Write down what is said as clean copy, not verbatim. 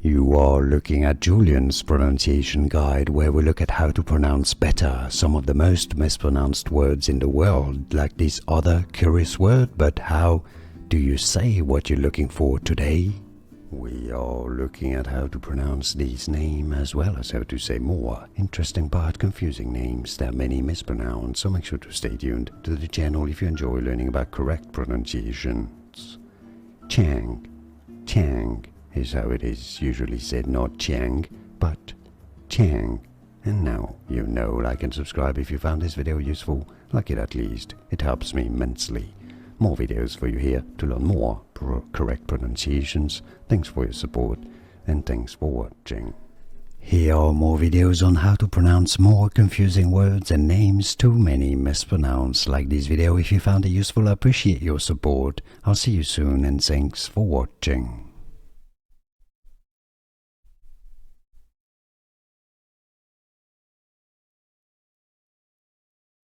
You are looking at Julian's pronunciation guide, where we look at how to pronounce better some of the most mispronounced words in the world, like this other curious word. But how do you say what you're looking for today? We are looking at how to pronounce these names, as well as how to say more interesting but confusing names that many mispronounce, so make sure to stay tuned to the channel if you enjoy learning about correct pronunciations. Chiang. Chiang is how it is usually said, not Chiang, but Chiang. And now you know. Like and subscribe if you found this video useful. Like it at least. It helps me immensely. More videos for you here to learn more correct pronunciations. Thanks for your support and thanks for watching. Here are more videos on how to pronounce more confusing words and names too many mispronounced. Like this video if you found it useful. I appreciate your support. I'll see you soon and thanks for watching.